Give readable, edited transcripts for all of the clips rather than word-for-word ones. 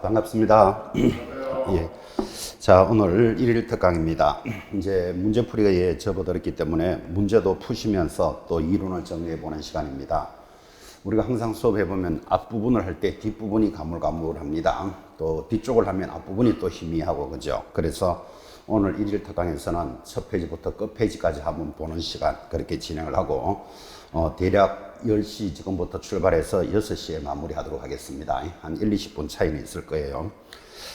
반갑습니다. 예. 자, 오늘 1일 특강입니다. 이제 문제풀이에 접어들었기 때문에 문제도 푸시면서 또 이론을 정리해 보는 시간입니다. 우리가 항상 수업해 보면 앞부분을 할 때 뒷부분이 가물가물합니다. 또 뒤쪽을 하면 앞부분이 또 희미하고 그죠? 그래서 오늘 1일 특강에서는 첫 페이지부터 끝 페이지까지 한번 보는 시간 그렇게 진행을 하고 대략 10시 지금부터 출발해서 6시에 마무리하도록 하겠습니다. 한 1, 20분 차이는 있을 거예요.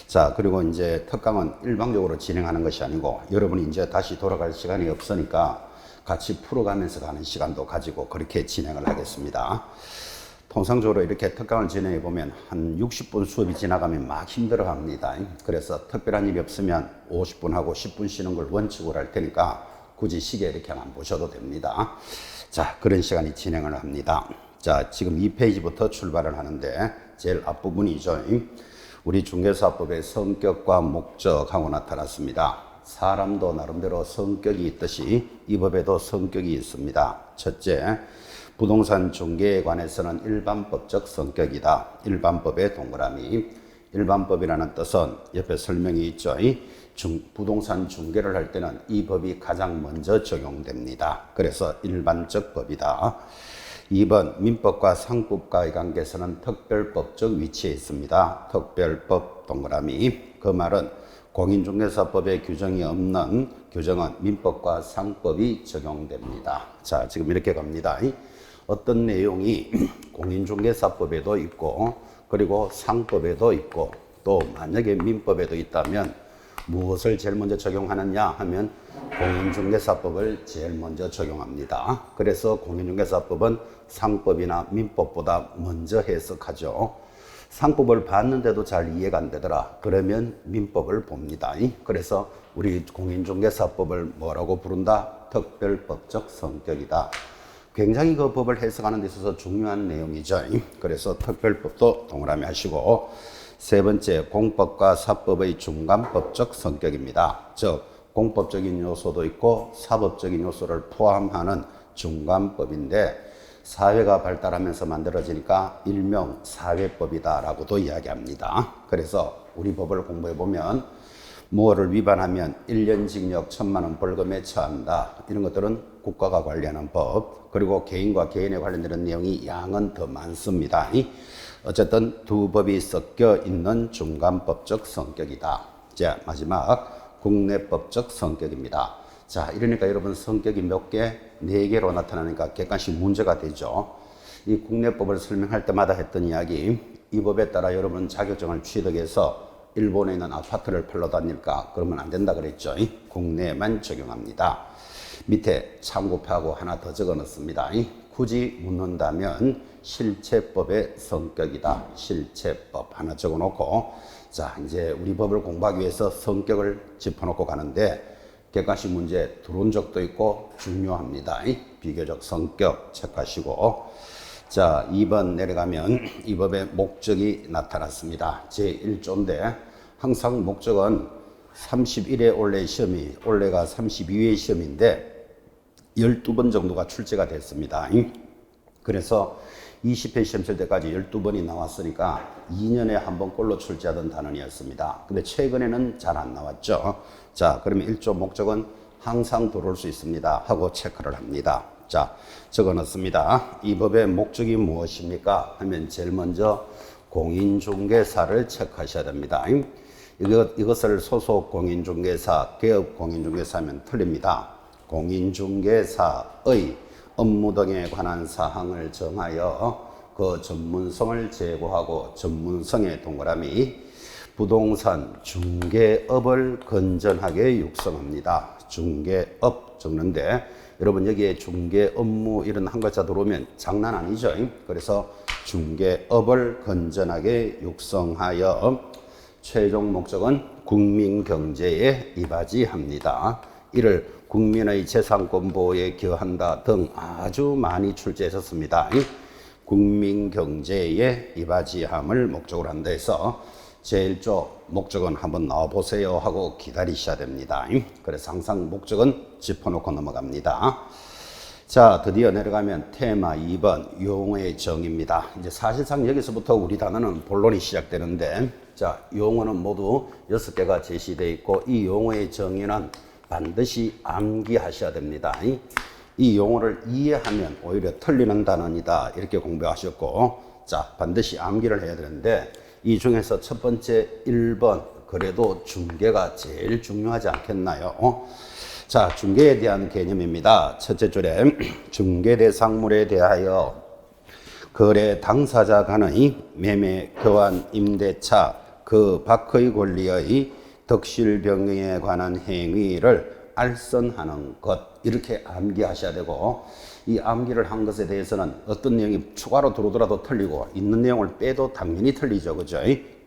자, 그리고 이제 특강은 일방적으로 진행하는 것이 아니고 여러분이 이제 다시 돌아갈 시간이 없으니까 같이 풀어가면서 가는 시간도 가지고 그렇게 진행을 하겠습니다. 통상적으로 이렇게 특강을 진행해 보면 한 60분 수업이 지나가면 막 힘들어 합니다. 그래서 특별한 일이 없으면 50분 하고 10분 쉬는 걸 원칙으로 할 테니까 굳이 시계 이렇게 안 보셔도 됩니다. 자, 그런 시간이 진행을 합니다. 자, 지금 2페이지부터 출발을 하는데 제일 앞부분이죠. 우리 중개사법의 성격과 목적하고 나타났습니다. 사람도 나름대로 성격이 있듯이 이 법에도 성격이 있습니다. 첫째, 부동산 중개에 관해서는 일반법적 성격이다. 일반법의 동그라미. 일반법이라는 뜻은 옆에 설명이 있죠. 부동산 중개를 할 때는 이 법이 가장 먼저 적용됩니다. 그래서 일반적 법이다. 2번, 민법과 상법과의 관계에서는 특별법적 위치에 있습니다. 특별법 동그라미. 그 말은 공인중개사법에 규정이 없는 규정은 민법과 상법이 적용됩니다. 자, 지금 이렇게 갑니다. 어떤 내용이 공인중개사법에도 있고 그리고 상법에도 있고 또 만약에 민법에도 있다면 무엇을 제일 먼저 적용하느냐 하면 공인중개사법을 제일 먼저 적용합니다. 그래서 공인중개사법은 상법이나 민법보다 먼저 해석하죠. 상법을 봤는데도 잘 이해가 안 되더라. 그러면 민법을 봅니다. 그래서 우리 공인중개사법을 뭐라고 부른다? 특별법적 성격이다. 굉장히 그 법을 해석하는 데 있어서 중요한 내용이죠. 그래서 특별법도 동그라미 하시고 세 번째, 공법과 사법의 중간법적 성격입니다. 즉 공법적인 요소도 있고 사법적인 요소를 포함하는 중간법인데 사회가 발달하면서 만들어지니까 일명 사회법이다 라고도 이야기합니다. 그래서 우리 법을 공부해 보면 뭐를 위반하면 1년 징역 1,000만 원 벌금에 처한다. 이런 것들은 국가가 관리하는 법. 그리고 개인과 개인에 관련된 내용이 양은 더 많습니다. 어쨌든 두 법이 섞여 있는 중간법적 성격이다. 자, 마지막 국내법적 성격입니다. 자, 이러니까 여러분 성격이 몇 개? 4개로 나타나니까 객관식 문제가 되죠. 이 국내법을 설명할 때마다 했던 이야기, 이 법에 따라 여러분 자격증을 취득해서 일본에 있는 아파트를 팔러 다닐까? 그러면 안 된다 그랬죠. 국내에만 적용합니다. 밑에 참고표하고 하나 더 적어 넣습니다. 굳이 묻는다면 실체법의 성격이다. 실체법 하나 적어 놓고, 자, 이제 우리 법을 공부하기 위해서 성격을 짚어놓고 가는데 객관식 문제 들어온 적도 있고 중요합니다. 비교적 성격 체크하시고, 자, 2번 내려가면 이 법의 목적이 나타났습니다. 제1조인데 항상 목적은 31회 올해 시험이, 올해가 32회 시험인데 12번 정도가 출제가 됐습니다. 그래서 20회 시험 칠 때까지 12번이 나왔으니까 2년에 한 번꼴로 출제하던 단원이었습니다. 근데 최근에는 잘 안 나왔죠. 자, 그러면 1조 목적은 항상 들어올 수 있습니다 하고 체크를 합니다. 자, 적어 넣습니다. 이 법의 목적이 무엇입니까? 하면 제일 먼저 공인중개사를 체크하셔야 됩니다. 이것을 소속 공인중개사, 개업 공인중개사 하면 틀립니다. 공인중개사의 업무 등에 관한 사항을 정하여 그 전문성을 제고하고 전문성의 동그라미 부동산 중개업을 건전하게 육성합니다. 중개업 적는데 여러분 여기에 중개 업무 이런 한 글자 들어오면 장난 아니죠. 그래서 중개업을 건전하게 육성하여 최종 목적은 국민 경제에 이바지합니다. 이를 국민의 재산권 보호에 기여한다 등 아주 많이 출제했었습니다. 국민 경제에 이바지함을 목적으로 한다 해서 제1조 목적은 한번 나와보세요 하고 기다리셔야 됩니다. 그래서 항상 목적은 짚어놓고 넘어갑니다. 자, 드디어 내려가면 테마 2번 용어의 정의입니다. 이제 사실상 여기서부터 우리 단어는 본론이 시작되는데 자, 용어는 모두 6개가 제시되어 있고 이 용어의 정의는 반드시 암기하셔야 됩니다. 이 용어를 이해하면 오히려 틀리는 단어이다 이렇게 공부하셨고, 자, 반드시 암기를 해야 되는데 이 중에서 첫 번째 1번 그래도 중개가 제일 중요하지 않겠나요? 자, 중개에 대한 개념입니다. 첫째 줄에 중개대상물에 대하여 거래 당사자 간의 매매, 교환, 임대차 그 밖의 권리의 덕실 변경에 관한 행위를 알선하는 것, 이렇게 암기하셔야 되고, 이 암기를 한 것에 대해서는 어떤 내용이 추가로 들어오더라도 틀리고 있는 내용을 빼도 당연히 틀리죠. 그죠?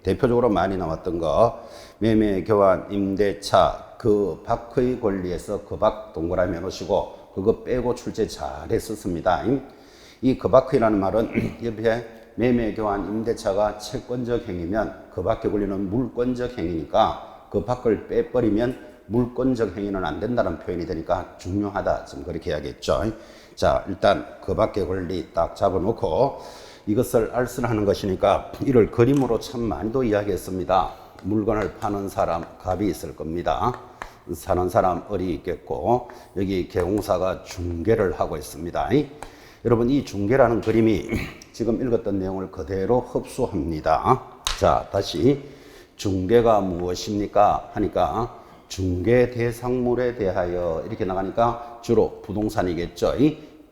대표적으로 많이 나왔던 거 매매, 교환, 임대차 그 밖의 권리에서 그 밖 동그라미 해놓으시고 그거 빼고 출제 잘 했었습니다. 이 그 밖이라는 말은 옆에 매매, 교환, 임대차가 채권적 행위면 그 밖의 권리는 물권적 행위니까 그 밖을 빼버리면 물권적 행위는 안 된다는 표현이 되니까 중요하다. 지금 그렇게 해야겠죠. 자, 일단 그 밖의 권리 딱 잡아놓고 이것을 알선하는 것이니까 이를 그림으로 참 많이도 이야기했습니다. 물건을 파는 사람 갑이 있을 겁니다. 사는 사람 을이 있겠고 여기 개공사가 중개를 하고 있습니다. 여러분 이 중개라는 그림이 지금 읽었던 내용을 그대로 흡수합니다. 자, 다시 중개가 무엇입니까 하니까 중개 대상물에 대하여 이렇게 나가니까 주로 부동산이겠죠.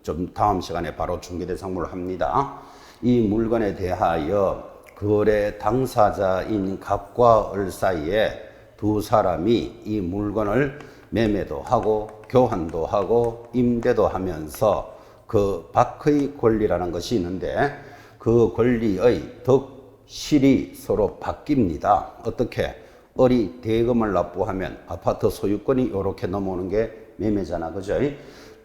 좀 다음 시간에 바로 중개 대상물을 합니다. 이 물건에 대하여 거래 당사자인 갑과 을 사이에 두 사람이 이 물건을 매매도 하고 교환도 하고 임대도 하면서 그 밖의 권리라는 것이 있는데 그 권리의 덕실이 서로 바뀝니다. 어떻게? 을이 대금을 납부하면 아파트 소유권이 이렇게 넘어오는 게 매매잖아. 그죠?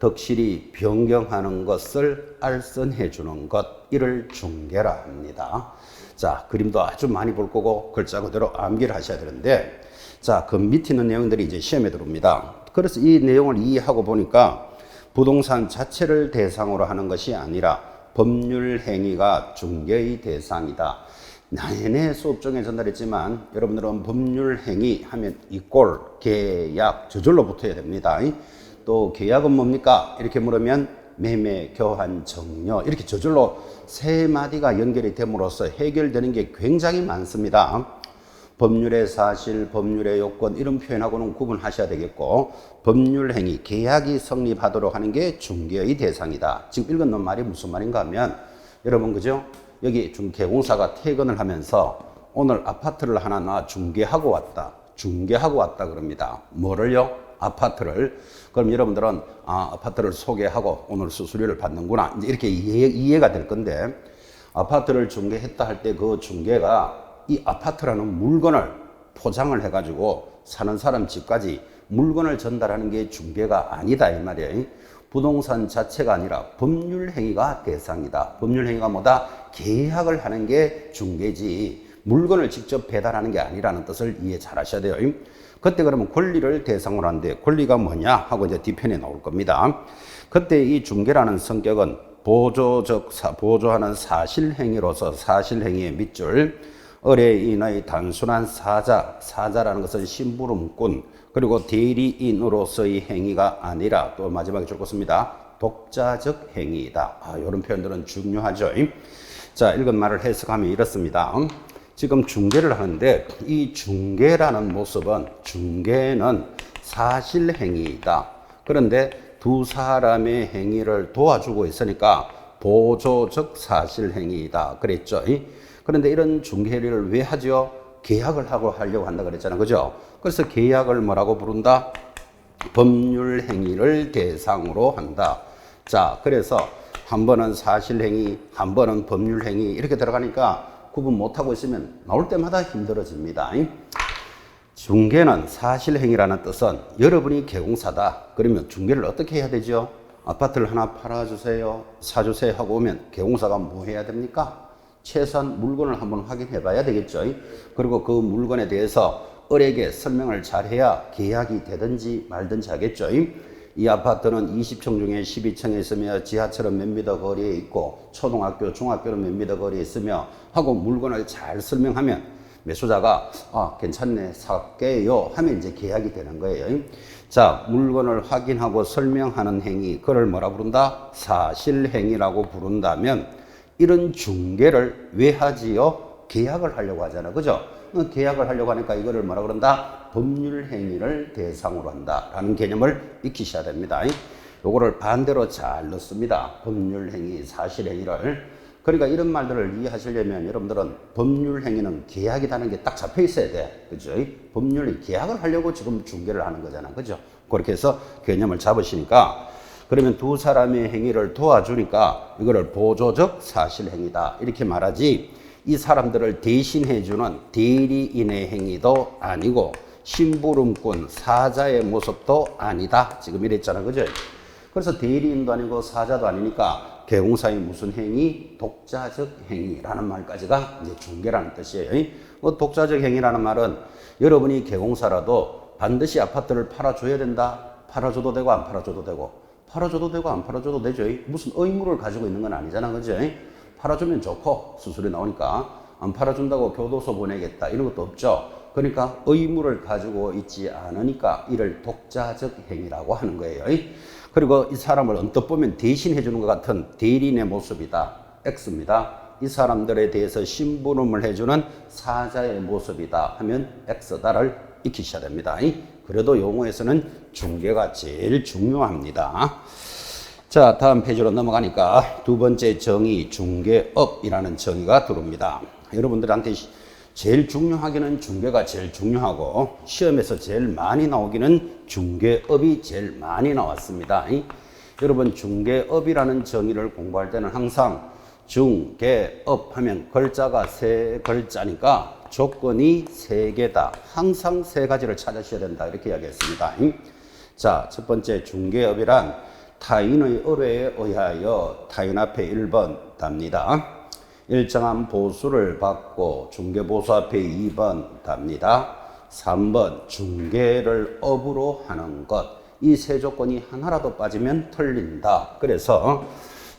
덕실이 변경하는 것을 알선해 주는 것, 이를 중개라 합니다. 자, 그림도 아주 많이 볼 거고 글자 그대로 암기를 하셔야 되는데, 자, 그 밑에 있는 내용들이 이제 시험에 들어옵니다. 그래서 이 내용을 이해하고 보니까 부동산 자체를 대상으로 하는 것이 아니라 법률 행위가 중개의 대상이다. 내내 수업 중에 전달했지만 여러분들은 법률 행위 하면 이꼴, 계약, 저절로 붙어야 됩니다. 또 계약은 뭡니까? 이렇게 물으면 매매, 교환, 정려 이렇게 저절로 세 마디가 연결이 됨으로써 해결되는 게 굉장히 많습니다. 법률의 사실, 법률의 요건 이런 표현하고는 구분하셔야 되겠고 법률 행위, 계약이 성립하도록 하는 게 중개의 대상이다. 지금 읽은 말이 무슨 말인가 하면 여러분 그죠? 여기 중개공사가 퇴근을 하면서 오늘 아파트를 하나 나 중개하고 왔다. 중개하고 왔다 그럽니다. 뭐를요? 아파트를. 그럼 여러분들은 아파트를 소개하고 오늘 수수료를 받는구나. 이제 이렇게 이해가 될 건데 아파트를 중개했다 할 때 그 중개가 이 아파트라는 물건을 포장을 해가지고 사는 사람 집까지 물건을 전달하는 게 중개가 아니다 이 말이에요. 부동산 자체가 아니라 법률 행위가 대상이다. 법률 행위가 뭐다? 계약을 하는 게 중개지 물건을 직접 배달하는 게 아니라는 뜻을 이해 잘 하셔야 돼요. 그때 그러면 권리를 대상으로 하는데 권리가 뭐냐 하고 이제 뒤편에 나올 겁니다. 그때 이 중개라는 성격은 보조하는 사실행위로서 사실행위의 밑줄, 의뢰인의 단순한 사자라는 것은 심부름꾼, 그리고 대리인으로서의 행위가 아니라 또 마지막에 줄 것입니다. 독자적 행위이다. 이런 표현들은 중요하죠. 자, 읽은 말을 해석하면 이렇습니다. 지금 중개를 하는데 이 중개라는 모습은 중개는 사실행위이다. 그런데 두 사람의 행위를 도와주고 있으니까 보조적 사실행위이다. 그랬죠. 그런데 이런 중개를 왜 하죠? 계약을 하려고 한다 그랬잖아요. 그죠? 그래서 계약을 뭐라고 부른다? 법률 행위를 대상으로 한다. 자, 그래서 한 번은 사실행위, 한 번은 법률 행위 이렇게 들어가니까 구분 못하고 있으면 나올 때마다 힘들어집니다. 중개는 사실행위라는 뜻은 여러분이 개공사다. 그러면 중개를 어떻게 해야 되죠? 아파트를 하나 팔아주세요, 사주세요 하고 오면 개공사가 뭐 해야 됩니까? 최소한 물건을 한번 확인해 봐야 되겠죠. 그리고 그 물건에 대해서 을에게 설명을 잘 해야 계약이 되든지 말든지 하겠죠. 이 아파트는 20층 중에 12층에 있으며 지하철은 몇 미터 거리에 있고 초등학교, 중학교는 몇 미터 거리에 있으며 하고 물건을 잘 설명하면 매수자가 괜찮네 살게요 하면 이제 계약이 되는 거예요. 자, 물건을 확인하고 설명하는 행위, 그걸 뭐라 부른다? 사실행위라고 부른다면 이런 중개를 왜 하지요? 계약을 하려고 하잖아, 그죠? 계약을 하려고 하니까 이거를 뭐라 그런다? 법률행위를 대상으로 한다라는 개념을 익히셔야 됩니다. 요거를 반대로 잘 넣습니다. 법률행위, 사실행위를. 그러니까 이런 말들을 이해하시려면 여러분들은 법률행위는 계약이라는 게 딱 잡혀 있어야 돼. 그죠? 법률이 계약을 하려고 지금 중개를 하는 거잖아. 그죠? 그렇게 해서 개념을 잡으시니까 그러면 두 사람의 행위를 도와주니까 이거를 보조적 사실행위다. 이렇게 말하지 이 사람들을 대신해주는 대리인의 행위도 아니고 심부름꾼, 사자의 모습도 아니다. 지금 이랬잖아. 그죠? 그래서 대리인도 아니고 사자도 아니니까 개공사의 무슨 행위? 독자적 행위라는 말까지가 이제 중개라는 뜻이에요. 독자적 행위라는 말은 여러분이 개공사라도 반드시 아파트를 팔아줘야 된다. 팔아줘도 되고 안 팔아줘도 되고 팔아줘도 되고 안 팔아줘도 되죠. 무슨 의무를 가지고 있는 건 아니잖아. 그죠? 팔아주면 좋고 수수료 나오니까 안 팔아준다고 교도소 보내겠다 이런 것도 없죠. 그러니까 의무를 가지고 있지 않으니까 이를 독자적 행위라고 하는 거예요. 그리고 이 사람을 언뜻 보면 대신해 주는 것 같은 대리인의 모습이다. X입니다. 이 사람들에 대해서 심부름을 해주는 사자의 모습이다 하면 X다를 익히셔야 됩니다. 그래도 용어에서는 중개가 제일 중요합니다. 자, 다음 페이지로 넘어가니까 두 번째 정의, 중개업이라는 정의가 들어옵니다. 여러분들한테 제일 중요하기는 중개가 제일 중요하고 시험에서 제일 많이 나오기는 중개업이 제일 많이 나왔습니다. 여러분 중개업이라는 정의를 공부할 때는 항상 중개업 하면 글자가 세 글자니까 조건이 세 개다. 항상 세 가지를 찾으셔야 된다. 이렇게 이야기했습니다. 자, 첫 번째 중개업이란 타인의 의뢰에 의하여 타인 앞에 1번 답니다. 일정한 보수를 받고 중개보수 앞에 2번 답니다. 3번 중개를 업으로 하는 것. 이 세 조건이 하나라도 빠지면 틀린다. 그래서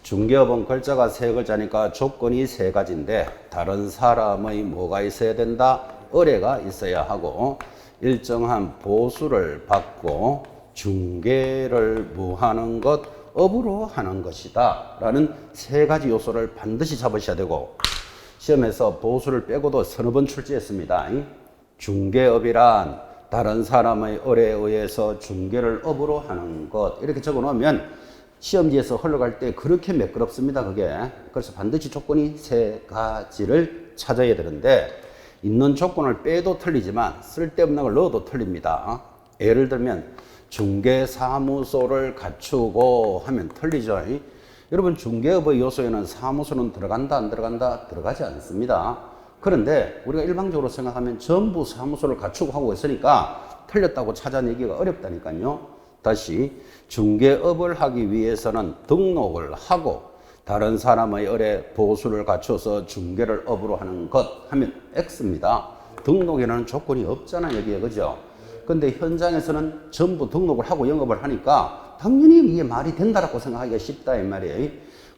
중개업은 글자가 세 글자니까 조건이 세 가지인데 다른 사람의 뭐가 있어야 된다? 의뢰가 있어야 하고 일정한 보수를 받고 중개를 뭐 하는 것? 업으로 하는 것이다 라는 세 가지 요소를 반드시 잡으셔야 되고 시험에서 보수를 빼고도 서너 번 출제했습니다. 중개업이란 다른 사람의 의뢰에 의해서 중개를 업으로 하는 것 이렇게 적어 놓으면 시험지에서 흘러갈 때 그렇게 매끄럽습니다. 그게. 그래서 반드시 조건이 세 가지를 찾아야 되는데 있는 조건을 빼도 틀리지만 쓸데없는 걸 넣어도 틀립니다. 예를 들면 중개사무소를 갖추고 하면 틀리죠. 여러분 중개업의 요소에는 사무소는 들어간다 안 들어간다? 들어가지 않습니다. 그런데 우리가 일반적으로 생각하면 전부 사무소를 갖추고 하고 있으니까 틀렸다고 찾아내기가 어렵다니까요. 다시 중개업을 하기 위해서는 등록을 하고 다른 사람의 의뢰 보수를 갖춰서 중개를 업으로 하는 것 하면 X입니다. 등록에는 조건이 없잖아요. 여기에. 그죠? 근데 현장에서는 전부 등록을 하고 영업을 하니까 당연히 이게 말이 된다라고 생각하기가 쉽다 이 말이에요.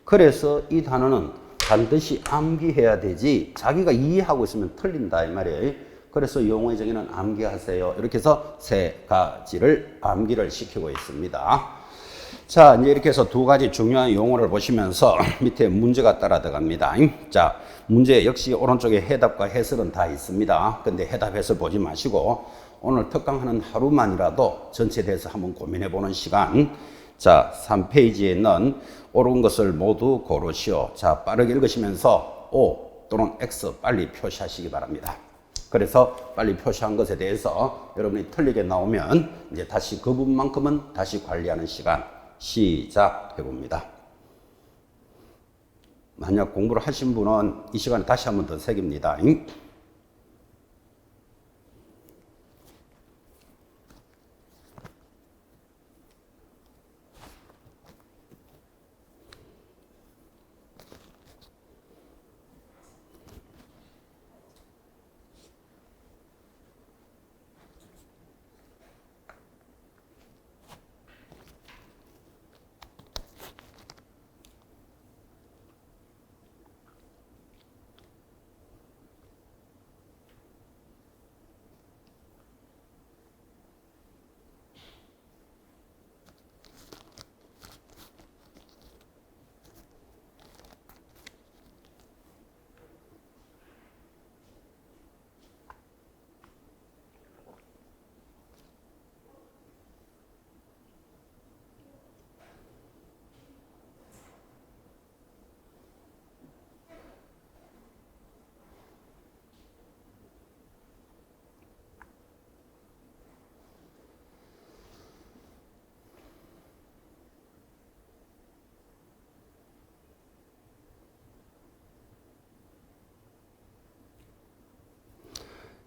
그래서 이 단어는 반드시 암기해야 되지 자기가 이해하고 있으면 틀린다 이 말이에요. 그래서 용어의 정의는 암기하세요. 이렇게 해서 세 가지를 암기를 시키고 있습니다. 자, 이제 이렇게 해서 두 가지 중요한 용어를 보시면서 밑에 문제가 따라 들어갑니다. 자, 문제 역시 오른쪽에 해답과 해설은 다 있습니다. 근데 해답 해설 보지 마시고 오늘 특강하는 하루만이라도 전체에 대해서 한번 고민해 보는 시간. 자, 3페이지에 있는 옳은 것을 모두 고르시오. 자, 빠르게 읽으시면서 O 또는 X 빨리 표시하시기 바랍니다. 그래서 빨리 표시한 것에 대해서 여러분이 틀리게 나오면 이제 다시 그 부분만큼은 다시 관리하는 시간 시작해 봅니다. 만약 공부를 하신 분은 이 시간에 다시 한번 더 새깁니다.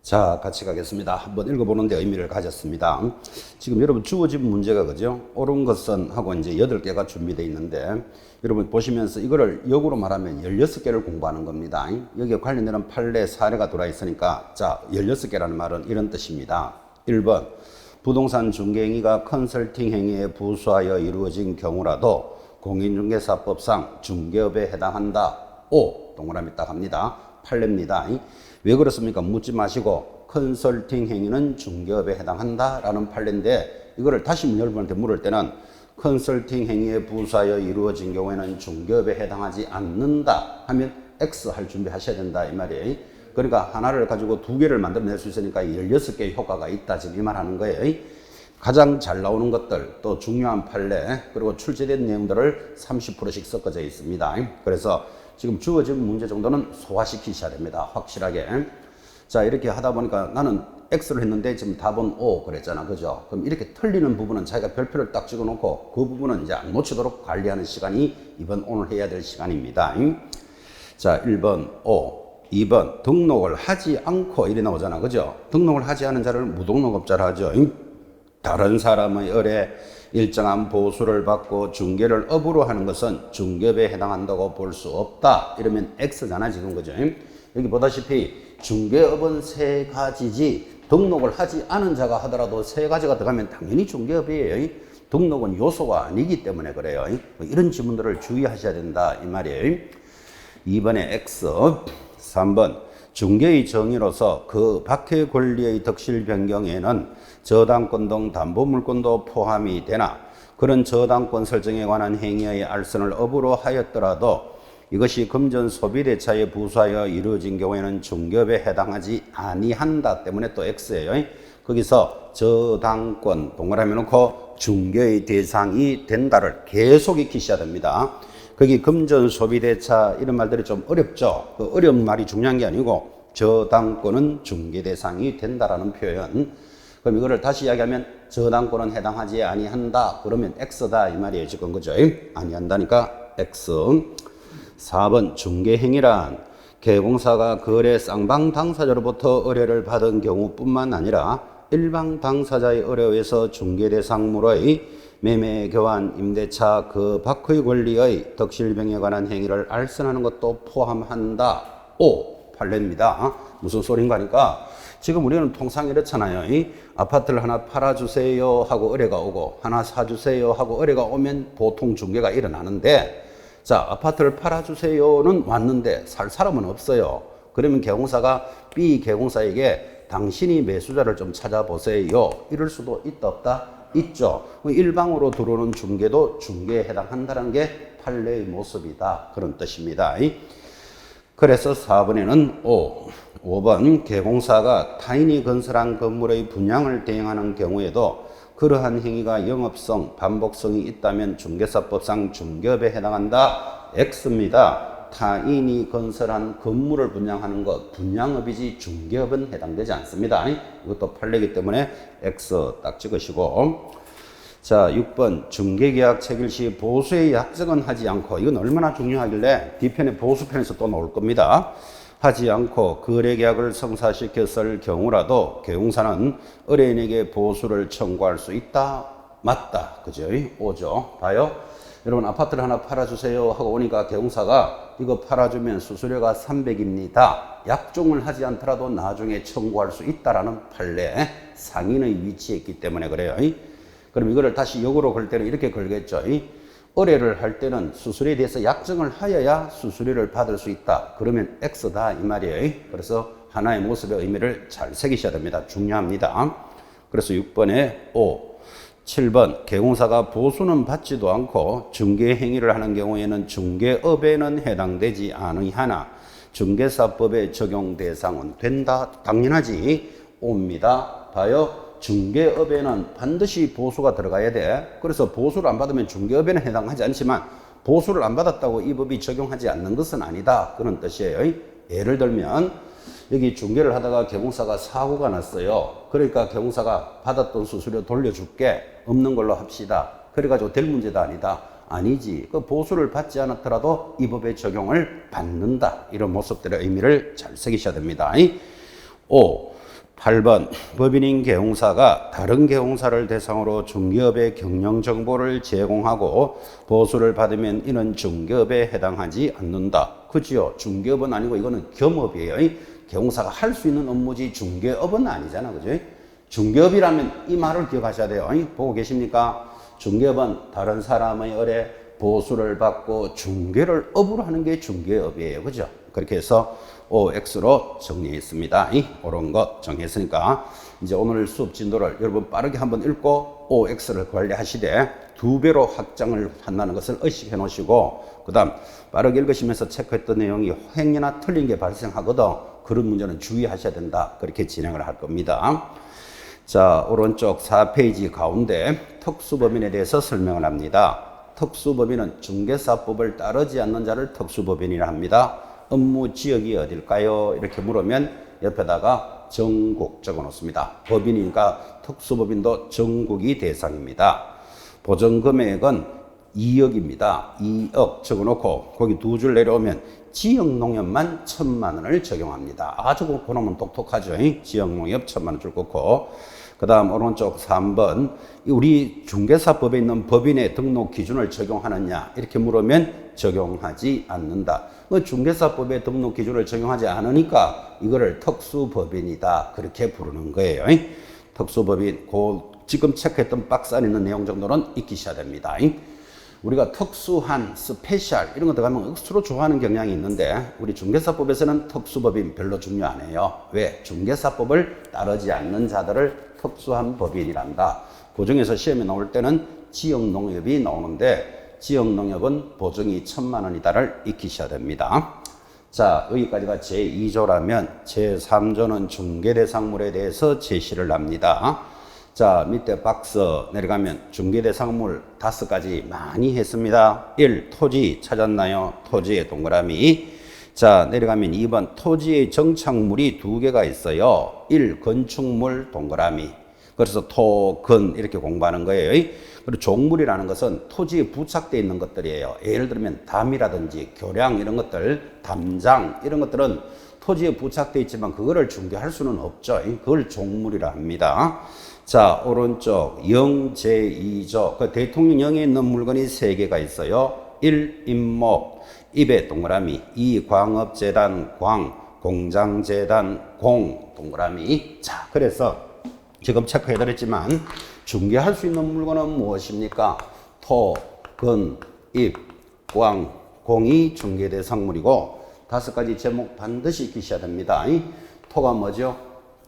자, 같이 가겠습니다. 한번 읽어보는데 의미를 가졌습니다. 지금 여러분 주어진 문제가 그죠? 옳은 것은 하고 이제 8개가 준비되어 있는데 여러분 보시면서 이거를 역으로 말하면 16개를 공부하는 겁니다. 여기에 관련되는 판례, 사례가 들어와 있으니까 자, 16개라는 말은 이런 뜻입니다. 1번, 부동산 중개행위가 컨설팅 행위에 부수하여 이루어진 경우라도 공인중개사법상 중개업에 해당한다. 5, 동그라미 딱 합니다. 판례입니다. 왜 그렇습니까? 묻지 마시고 컨설팅 행위는 중개업에 해당한다 라는 판례인데 이거를 다시 여러분한테 물을 때는 컨설팅 행위에 부수하여 이루어진 경우에는 중개업에 해당하지 않는다 하면 X 할 준비 하셔야 된다 이 말이에요. 그러니까 하나를 가지고 2개를 만들어낼 수 있으니까 16개의 효과가 있다 지금 이 말 하는 거예요. 가장 잘 나오는 것들 또 중요한 판례 그리고 출제된 내용들을 30%씩 섞어져 있습니다. 그래서 지금 주어진 문제 정도는 소화시키셔야 됩니다. 확실하게. 자, 이렇게 하다 보니까 나는 X를 했는데 지금 답은 O 그랬잖아. 그죠? 그럼 이렇게 틀리는 부분은 자기가 별표를 딱 찍어 놓고 그 부분은 이제 안 놓치도록 관리하는 시간이 오늘 해야 될 시간입니다. 자, 1번 O. 2번 등록을 하지 않고 이래 나오잖아. 그죠? 등록을 하지 않은 자를 무등록업자라 하죠. 다른 사람의 을에 일정한 보수를 받고 중개를 업으로 하는 것은 중개업에 해당한다고 볼 수 없다. 이러면 X잖아 지금 그죠? 여기 보다시피 중개업은 3가지지 등록을 하지 않은 자가 하더라도 3가지가 들어가면 당연히 중개업이에요. 등록은 요소가 아니기 때문에 그래요. 이런 지문들을 주의하셔야 된다 이 말이에요. 2번에 X. 3번 중개의 정의로서 그 밖의 권리의 덕실 변경에는 저당권 등 담보물권도 포함이 되나 그런 저당권 설정에 관한 행위의 알선을 업으로 하였더라도 이것이 금전 소비대차에 부수하여 이루어진 경우에는 중개업에 해당하지 아니한다 때문에 또 X예요. 거기서 저당권 동그라미 놓고 중개의 대상이 된다를 계속 익히셔야 됩니다. 거기 금전 소비대차 이런 말들이 좀 어렵죠. 그 어려운 말이 중요한 게 아니고 저당권은 중개 대상이 된다라는 표현. 그럼 이거를 다시 이야기하면 저당권은 해당하지 아니한다. 그러면 X다 이 말이에요. 지금 그죠? 아니한다니까 X. 4번 중개행위란 개공사가 거래 쌍방 당사자로부터 의뢰를 받은 경우뿐만 아니라 일방 당사자의 의뢰에서 중개 대상물의 매매, 교환, 임대차 그 밖의 권리의 덕실병에 관한 행위를 알선하는 것도 포함한다. 5. 판례입니다. 무슨 소린가 하니까 지금 우리는 통상 이렇잖아요. 이 아파트를 하나 팔아주세요 하고 의뢰가 오고 하나 사주세요 하고 의뢰가 오면 보통 중개가 일어나는데 자, 아파트를 팔아주세요는 왔는데 살 사람은 없어요. 그러면 개공사가 B 개공사에게 당신이 매수자를 좀 찾아보세요. 이럴 수도 있다 없다? 있죠. 일방으로 들어오는 중개도 중개에 해당한다는 게 판례의 모습이다. 그런 뜻입니다. 그래서 4번에는 5번 개공사가 타인이 건설한 건물의 분양을 대행하는 경우에도 그러한 행위가 영업성, 반복성이 있다면 중개사법상 중개업에 해당한다. X입니다. 타인이 건설한 건물을 분양하는 것, 분양업이지 중개업은 해당되지 않습니다. 이것도 판례이기 때문에 X 딱 찍으시고 자 6번 중개계약 체결 시 보수의 약정은 하지 않고 이건 얼마나 중요하길래 뒤편에 보수편에서 또 나올 겁니다. 하지 않고 거래계약을 성사시켰을 경우라도 개공사는 의뢰인에게 보수를 청구할 수 있다. 맞다. 그죠? 오죠. 봐요. 여러분 아파트를 하나 팔아주세요 하고 오니까 개공사가 이거 팔아주면 수수료가 300입니다. 약정을 하지 않더라도 나중에 청구할 수 있다라는 판례 상인의 위치에 있기 때문에 그래요. 그럼 이거를 다시 역으로 걸 때는 이렇게 걸겠죠. 의뢰를 할 때는 수수료에 대해서 약정을 하여야 수수료를 받을 수 있다. 그러면 X다 이 말이에요. 그래서 하나의 모습의 의미를 잘 새기셔야 됩니다. 중요합니다. 그래서 6번에 5, 7번 개공사가 보수는 받지도 않고 중개 행위를 하는 경우에는 중개업에는 해당되지 아니하나 중개사법의 적용 대상은 된다. 당연하지. 옵니다. 봐요. 중개업에는 반드시 보수가 들어가야 돼. 그래서 보수를 안 받으면 중개업에는 해당하지 않지만 보수를 안 받았다고 이 법이 적용하지 않는 것은 아니다. 그런 뜻이에요. 예를 들면 여기 중개를 하다가 개공사가 사고가 났어요. 그러니까 개공사가 받았던 수수료 돌려줄게. 없는 걸로 합시다. 그래가지고 될 문제도 아니다. 아니지. 그 보수를 받지 않았더라도 이 법의 적용을 받는다. 이런 모습들의 의미를 잘 새기셔야 됩니다. 5. 8번 법인인 계용사가 다른 계용사를 대상으로 중개업의 경영 정보를 제공하고 보수를 받으면 이는 중개업에 해당하지 않는다. 그지요? 중개업은 아니고 이거는 겸업이에요. 계용사가 할 수 있는 업무지 중개업은 아니잖아. 그죠? 중개업이라면 이 말을 기억하셔야 돼요. 보고 계십니까? 중개업은 다른 사람의 을에 보수를 받고 중개를 업으로 하는 게 중개업이에요. 그죠? 그렇게 해서 OX로 정리했습니다. 옳은 것 정했으니까 이제 오늘 수업 진도를 여러분 빠르게 한번 읽고 OX를 관리하시되 2배로 확장을 한다는 것을 의식해 놓으시고 그 다음 빠르게 읽으시면서 체크했던 내용이 횡이나 틀린 게 발생하거든 그런 문제는 주의하셔야 된다. 그렇게 진행을 할 겁니다. 자, 오른쪽 4페이지 가운데 특수법인에 대해서 설명을 합니다. 특수법인은 중개사법을 따르지 않는 자를 특수법인이라 합니다. 업무 지역이 어딜까요? 이렇게 물으면 옆에다가 전국 적어 놓습니다. 법인이니까 특수법인도 전국이 대상입니다. 보전금액은 2억입니다. 2억 적어 놓고 거기 두 줄 내려오면 지역농협만 1,000만 원을 적용합니다. 아주 그놈은 똑똑하죠. 지역농협 1,000만 원 줄 거고 그 다음 오른쪽 3번 우리 중개사법에 있는 법인의 등록 기준을 적용하느냐 이렇게 물으면 적용하지 않는다. 중개사법의 등록 기준을 적용하지 않으니까 이거를 특수법인이다 그렇게 부르는 거예요. 특수법인 지금 체크했던 박스 안에 있는 내용 정도는 익히셔야 됩니다. 우리가 특수한, 스페셜 이런 거 들어가면 억수로 좋아하는 경향이 있는데 우리 중개사법에서는 특수법인 별로 중요 안 해요. 왜? 중개사법을 따르지 않는 자들을 특수한 법인이란다. 보정에서 시험에 나올 때는 지역농협이 나오는데 지역농협은 보정이 1,000만 원이다를 익히셔야 됩니다. 자, 여기까지가 제2조라면 제3조는 중개대상물에 대해서 제시를 합니다. 자, 밑에 박스 내려가면 중개대상물 5가지 많이 했습니다. 1. 토지 찾았나요? 토지의 동그라미. 자, 내려가면 2번 토지의 정착물이 2개가 있어요. 1. 건축물 동그라미. 그래서 토, 건 이렇게 공부하는 거예요. 그리고 종물이라는 것은 토지에 부착되어 있는 것들이에요. 예를 들면 담이라든지 교량 이런 것들, 담장 이런 것들은 토지에 부착되어 있지만 그거를 중개할 수는 없죠. 그걸 종물이라 합니다. 자, 오른쪽 0, 제2조 그 대통령령에 있는 물건이 3개가 있어요. 1. 임목, 입에 동그라미. 2. 광업재단, 광, 공장재단, 공, 동그라미. 자, 그래서 지금 체크해드렸지만 중개할 수 있는 물건은 무엇입니까? 토, 건, 입, 광, 공이 중개대상물이고 5가지 제목 반드시 익히셔야 됩니다. 토가 뭐죠?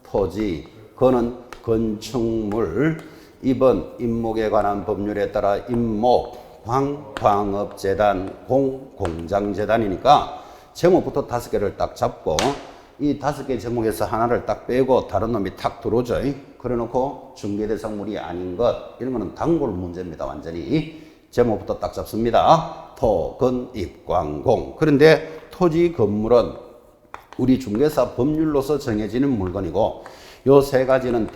토지, 건은 건축물, 입은 임목에 관한 법률에 따라 임목, 광, 광업재단, 공, 공장재단이니까 제목부터 5개를 딱 잡고 이 5개 제목에서 하나를 딱 빼고 다른 놈이 탁 들어오죠. 그래 놓고 중개대상물이 아닌 것 이런 거는 단골 문제입니다. 완전히 제목부터 딱 잡습니다. 토, 건, 입, 광, 공. 그런데 토지, 건물은 우리 중개사 법률로서 정해지는 물건이고 요 3가지는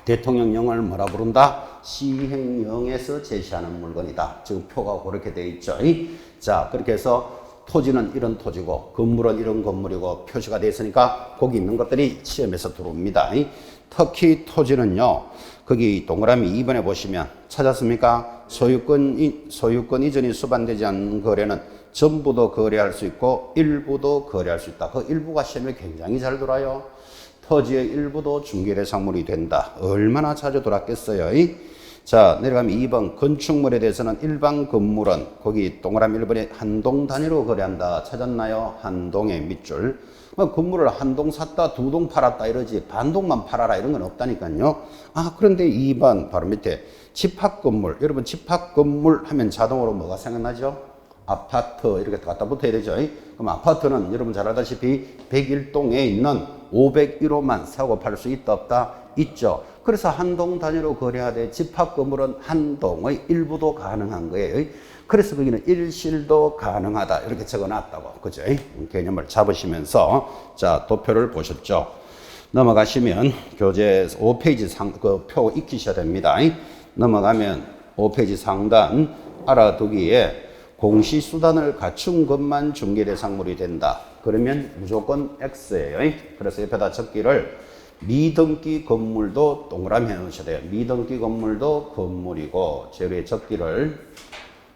대통령령을 뭐라 부른다? 시행령에서 제시하는 물건이다. 지금 표가 그렇게 되어 있죠. 자, 그렇게 해서 토지는 이런 토지고 건물은 이런 건물이고 표시가 되어 있으니까 거기 있는 것들이 시험에서 들어옵니다. 특히 토지는요. 거기 동그라미 2번에 보시면 찾았습니까? 소유권 이전이 수반되지 않는 거래는 전부도 거래할 수 있고 일부도 거래할 수 있다. 그 일부가 시험에 굉장히 잘 들어와요. 토지의 일부도 중개대상물이 된다. 얼마나 자주 들어왔겠어요. 자, 내려가면 2번 건축물에 대해서는 일반 건물은 거기 동그라미 1번에 한 동 단위로 거래한다. 찾았나요? 한 동의 밑줄. 건물을 한 동 샀다, 2동 팔았다 이러지 반동만 팔아라 이런 건 없다니까요. 아, 그런데 2번 바로 밑에 집합건물. 여러분 집합건물 하면 자동으로 뭐가 생각나죠? 아파트 이렇게 갖다 붙어야 되죠. 그럼 아파트는 여러분 잘 알다시피 101동에 있는 501호만 사고 팔 수 있다 없다? 있죠. 그래서 한 동 단위로 거래하되 집합 건물은 한 동의 일부도 가능한 거예요. 그래서 거기는 일실도 가능하다 이렇게 적어놨다고. 그죠? 개념을 잡으시면서 자 도표를 보셨죠. 넘어가시면 교재 5페이지 그 표 익히셔야 됩니다. 넘어가면 5페이지 상단 알아두기에 공시수단을 갖춘 것만 중개대상물이 된다. 그러면 무조건 X예요. 그래서 옆에다 적기를 미등기 건물도 동그라미 해놓으셔야 돼요. 미등기 건물도 건물이고 제로의 적기를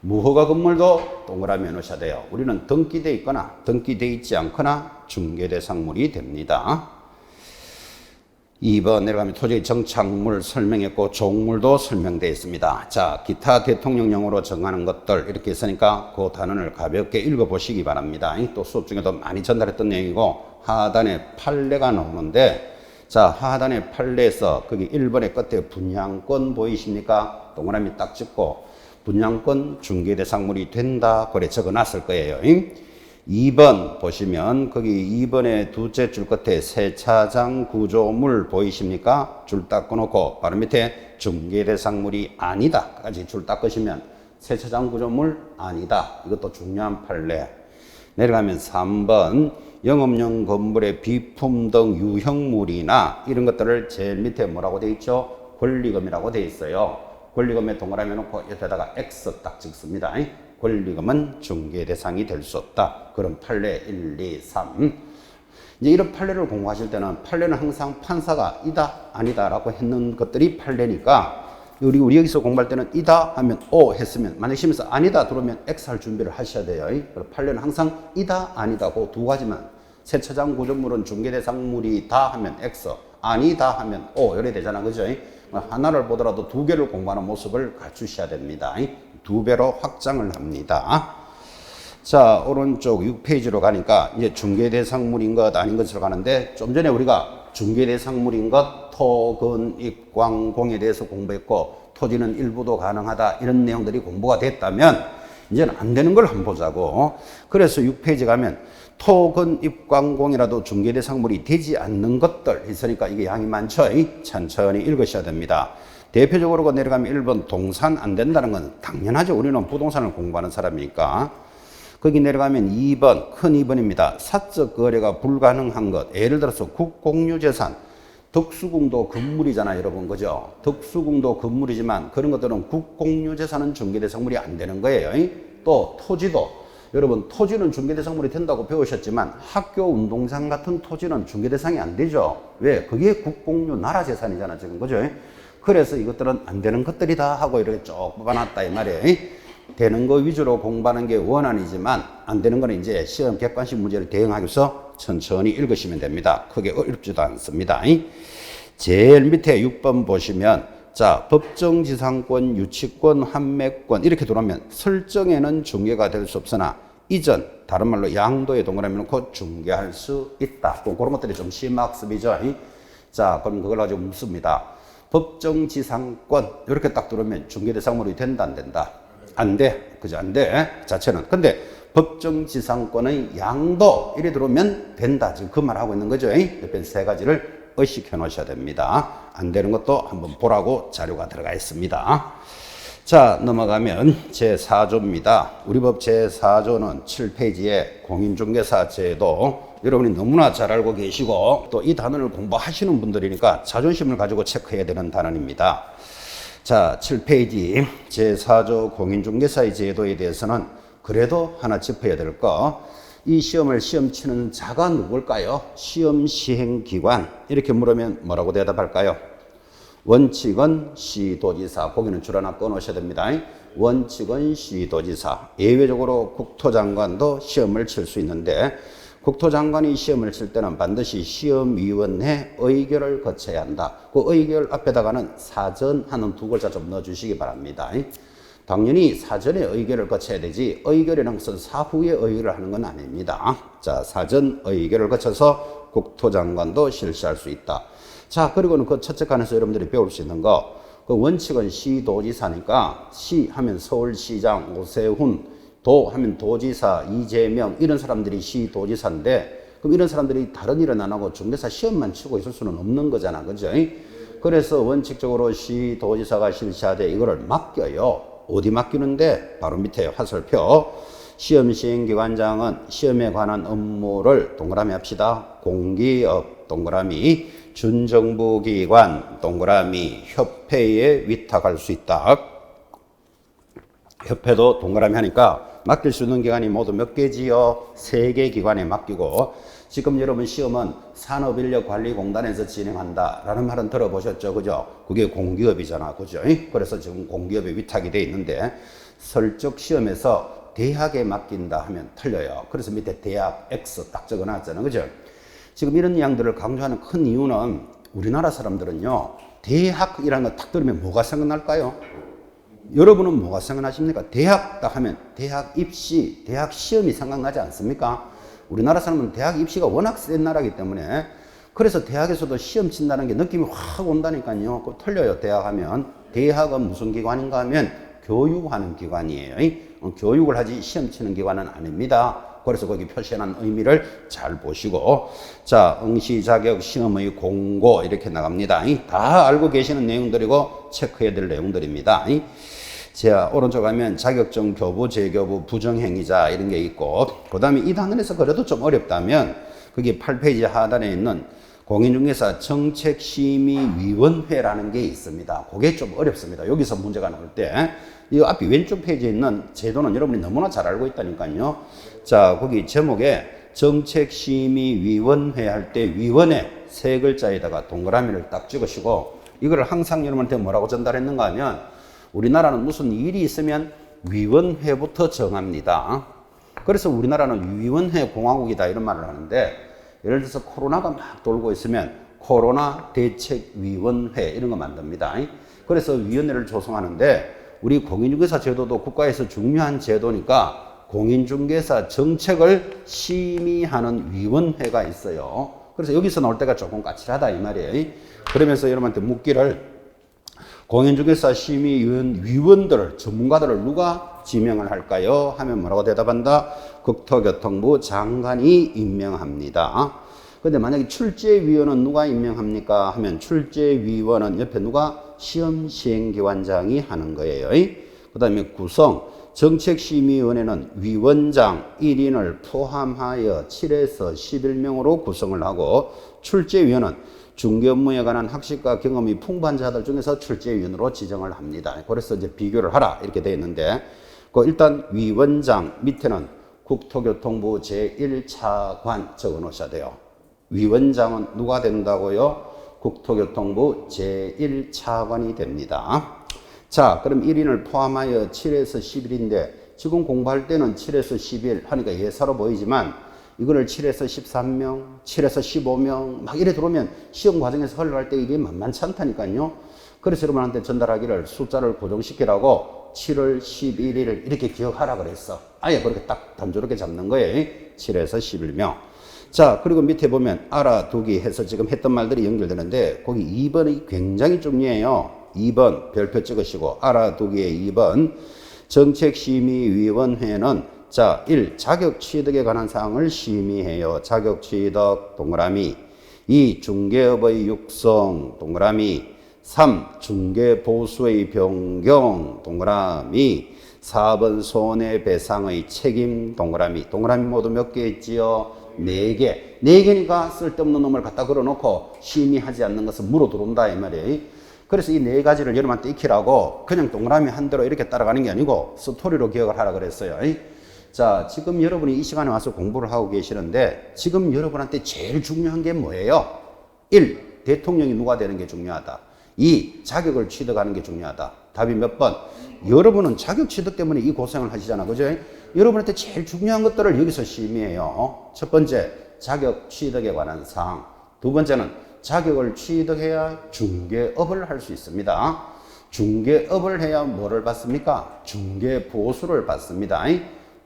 무허가 건물도 동그라미 해놓으셔야 돼요. 우리는 등기돼 있거나 등기돼 있지 않거나 중개대상물이 됩니다. 2번 내려가면 토지의 정착물 설명했고 종물도 설명되어 있습니다. 자, 기타 대통령령으로 정하는 것들 이렇게 있으니까 그 단원을 가볍게 읽어보시기 바랍니다. 또 수업 중에도 많이 전달했던 내용이고 하단에 판례가 나오는데 자, 하단의 판례에서 거기 1번의 끝에 분양권 보이십니까? 동그라미 딱 찍고 분양권 중개대상물이 된다 그래 적어놨을 거예요. 2번 보시면 거기 2번의 두째 줄 끝에 세차장 구조물 보이십니까? 줄 딱 꺼놓고 바로 밑에 중개대상물이 아니다까지 줄 딱 끄시면 세차장 구조물 아니다. 이것도 중요한 판례. 내려가면 3번 영업용 건물의 비품 등 유형물이나 이런 것들을 제일 밑에 뭐라고 돼 있죠? 권리금이라고 돼 있어요. 권리금에 동그라미 해놓고 옆에다가 X 딱 찍습니다. 권리금은 중개 대상이 될 수 없다. 그런 판례 1, 2, 3. 이제 이런 판례를 공부하실 때는 판례는 항상 판사가 이다, 아니다 라고 했는 것들이 판례니까 우리 여기서 공부할 때는 이다 하면 O 했으면 만약 시험에서 아니다 들어오면 X 할 준비를 하셔야 돼요. 그래서 판례는 항상 이다, 아니다 그 두 가지만 세차장 구조물은 중개대상물이다 하면 X, 아니다 하면 O 이래 되잖아. 그죠? 하나를 보더라도 두 개를 공부하는 모습을 갖추셔야 됩니다. 두 배로 확장을 합니다. 자, 오른쪽 6페이지로 가니까 이제 중개대상물인 것 아닌 것으로 가는데 좀 전에 우리가 중개대상물인 것, 토, 근, 입, 광, 공에 대해서 공부했고 토지는 일부도 가능하다 이런 내용들이 공부가 됐다면 이제는 안 되는 걸 한번 보자고. 그래서 6페이지 가면 토, 근, 입, 광, 공이라도 중개대상물이 되지 않는 것들 있으니까 이게 양이 많죠. 천천히 읽으셔야 됩니다. 대표적으로 내려가면 1번 동산 안 된다는 건 당연하죠. 우리는 부동산을 공부하는 사람이니까. 거기 내려가면 2번, 큰 2번입니다. 사적 거래가 불가능한 것. 예를 들어서 국공유재산. 덕수궁도 건물이잖아요, 여러분. 그죠? 덕수궁도 건물이지만 그런 것들은 국공유재산은 중개대상물이 안 되는 거예요. 또 토지도. 여러분, 토지는 중개대상물이 된다고 배우셨지만 학교 운동장 같은 토지는 중개대상이 안 되죠. 왜? 그게 국공유 나라재산이잖아, 지금. 그죠? 그래서 이것들은 안 되는 것들이다 하고 이렇게 쭉 뽑아놨다 이 말이에요. 되는 거 위주로 공부하는 게 원안이지만 안 되는 거는 이제 시험 객관식 문제를 대응하기 위해서 천천히 읽으시면 됩니다. 크게 어렵지도 않습니다. 제일 밑에 6번 보시면 자, 법정지상권, 유치권, 환매권 이렇게 들어오면 설정에는 중개가 될 수 없으나 이전, 다른 말로 양도에 동그라미 놓고 중개할 수 있다. 그런 것들이 좀 심학습이죠. 자, 그럼 그걸 가지고 묻습니다. 법정지상권 이렇게 딱 들어오면 중개대상물이 된다 안 된다? 안 돼. 그죠? 안 돼. 자체는. 근데 법정지상권의 양도 이래 들어오면 된다. 지금 그 말 하고 있는 거죠. 옆에 세 가지를 의식해 놓으셔야 됩니다. 안 되는 것도 한번 보라고 자료가 들어가 있습니다. 자, 넘어가면 제4조입니다. 우리 법 제4조는 7페이지에 공인중개사 제도 여러분이 너무나 잘 알고 계시고 또 이 단원을 공부하시는 분들이니까 자존심을 가지고 체크해야 되는 단원입니다. 자, 7페이지 제4조 공인중개사의 제도에 대해서는 그래도 하나 짚어야 될 거. 이 시험을 시험 치는 자가 누굴까요? 시험 시행기관. 이렇게 물으면 뭐라고 대답할까요? 원칙은 시도지사. 거기는 줄 하나 꺼놓으셔야 됩니다. 원칙은 시도지사. 예외적으로 국토장관도 시험을 칠 수 있는데 국토장관이 시험을 칠 때는 반드시 시험위원회 의결을 거쳐야 한다. 그 의결 앞에다가는 사전 하는 두 글자 좀 넣어주시기 바랍니다. 당연히 사전에 의결을 거쳐야 되지 의결이라는 것은 사후에 의결을 하는 건 아닙니다. 자, 사전 의결을 거쳐서 국토장관도 실시할 수 있다. 자, 그리고는 그 첫째 칸에서 여러분들이 배울 수 있는 거, 그 원칙은 시도지사니까 시 하면 서울시장 오세훈, 도 하면 도지사 이재명 이런 사람들이 시도지사인데 그럼 이런 사람들이 다른 일은 안 하고 중개사 시험만 치고 있을 수는 없는 거잖아. 그죠? 그래서 원칙적으로 시도지사가 실시하되 이거를 맡겨요. 어디 맡기는데? 바로 밑에 화살표. 시험 시행기관장은 시험에 관한 업무를 동그라미 합시다. 공기업 동그라미, 준정부기관 동그라미, 협회에 위탁할 수 있다. 협회도 동그라미 하니까 맡길 수 있는 기관이 모두 몇 개지요? 3개 기관에 맡기고, 지금 여러분 시험은 산업인력관리공단에서 진행한다라는 말은 들어보셨죠? 그죠? 그게 공기업이잖아. 그죠? 그래서 지금 공기업에 위탁이 돼 있는데, 설적 시험에서 대학에 맡긴다 하면 틀려요. 그래서 밑에 대학 X 딱 적어 놨잖아요. 그죠? 지금 이런 양들을 강조하는 큰 이유는 우리나라 사람들은요, 대학이라는 거 딱 들으면 뭐가 생각날까요? 여러분은 뭐가 생각나십니까? 대학 딱 하면 대학 입시, 대학 시험이 생각나지 않습니까? 우리나라 사람은 대학 입시가 워낙 센 나라이기 때문에, 그래서 대학에서도 시험 친다는 게 느낌이 확 온다니까요. 그거 틀려요. 대학 하면. 대학은 무슨 기관인가 하면 교육하는 기관이에요. 교육을 하지 시험 치는 기관은 아닙니다. 그래서 거기 표시한 의미를 잘 보시고, 자, 응시 자격 시험의 공고 이렇게 나갑니다. 다 알고 계시는 내용들이고 체크해야 될 내용들입니다. 자, 오른쪽 가면 자격증 교부, 재교부, 부정행위자 이런 게 있고, 그 다음에 이 단원에서 그래도 좀 어렵다면 거기 8페이지 하단에 있는 공인중개사 정책심의위원회라는 게 있습니다. 그게 좀 어렵습니다. 여기서 문제가 나올 때. 이 앞에 왼쪽 페이지에 있는 제도는 여러분이 너무나 잘 알고 있다니까요. 자, 거기 제목에 정책심의위원회 할 때 위원회 3글자에다가 동그라미를 딱 찍으시고, 이걸 항상 여러분한테 뭐라고 전달했는가 하면, 우리나라는 무슨 일이 있으면 위원회부터 정합니다. 그래서 우리나라는 위원회 공화국이다 이런 말을 하는데, 예를 들어서 코로나가 막 돌고 있으면 코로나 대책위원회 이런 거 만듭니다. 그래서 위원회를 조성하는데, 우리 공인중개사 제도도 국가에서 중요한 제도니까 공인중개사 정책을 심의하는 위원회가 있어요. 그래서 여기서 나올 때가 조금 까칠하다 이 말이에요. 그러면서 여러분한테 묻기를, 공인중개사 심의위원들을, 전문가들을 누가 지명을 할까요? 하면 뭐라고 대답한다? 국토교통부 장관이 임명합니다. 근데 만약에 출제위원은 누가 임명합니까? 하면 출제위원은 옆에 누가? 시험시행기관장이 하는 거예요. 그 다음에 구성, 정책심의위원회는 위원장 1인을 포함하여 7에서 11명으로 구성을 하고, 출제위원은 중개업무에 관한 학식과 경험이 풍부한 자들 중에서 출제위원으로 지정을 합니다. 그래서 이제 비교를 하라 이렇게 되어 있는데, 일단 위원장 밑에는 국토교통부 제1차관 적어 놓으셔야 돼요. 위원장은 누가 된다고요? 국토교통부 제1차관이 됩니다. 자, 그럼 1인을 포함하여 7에서 11인데, 지금 공부할 때는 7에서 11 하니까 예사로 보이지만, 이거를 7에서 13명, 7에서 15명 막 이래 들어오면 시험 과정에서 흘러갈 때 이게 만만치 않다니까요. 그래서 여러분한테 전달하기를 숫자를 고정시키라고 7월 11일 이렇게 기억하라 그랬어. 아예 그렇게 딱 단조롭게 잡는 거예요. 7에서 11명. 자, 그리고 밑에 보면 알아두기 해서 지금 했던 말들이 연결되는데, 거기 2번이 굉장히 중요해요. 2번 별표 찍으시고, 알아두기의 2번. 정책심의위원회는 자, 1. 자격 취득에 관한 사항을 심의해요. 자격 취득 동그라미. 2. 중개업의 육성 동그라미. 3. 중개보수의 변경 동그라미. 4번 손해배상의 책임 동그라미. 동그라미 모두 몇 개 있지요? 4개. 4개니까 쓸데없는 놈을 갖다 걸어놓고 심의하지 않는 것은 물어 들어온다 이 말이에요. 그래서 이 4가지를 여러분한테 익히라고 그냥 동그라미 한 대로 이렇게 따라가는 게 아니고 스토리로 기억을 하라 그랬어요. 자, 지금 여러분이 이 시간에 와서 공부를 하고 계시는데, 지금 여러분한테 제일 중요한 게 뭐예요? 1. 대통령이 누가 되는 게 중요하다. 2. 자격을 취득하는 게 중요하다. 답이 몇 번? 여러분은 자격 취득 때문에 이 고생을 하시잖아. 그죠? 여러분한테 제일 중요한 것들을 여기서 심의해요. 첫 번째, 자격 취득에 관한 사항. 두 번째는 자격을 취득해야 중개업을 할 수 있습니다. 중개업을 해야 뭐를 받습니까? 중개보수를 받습니다.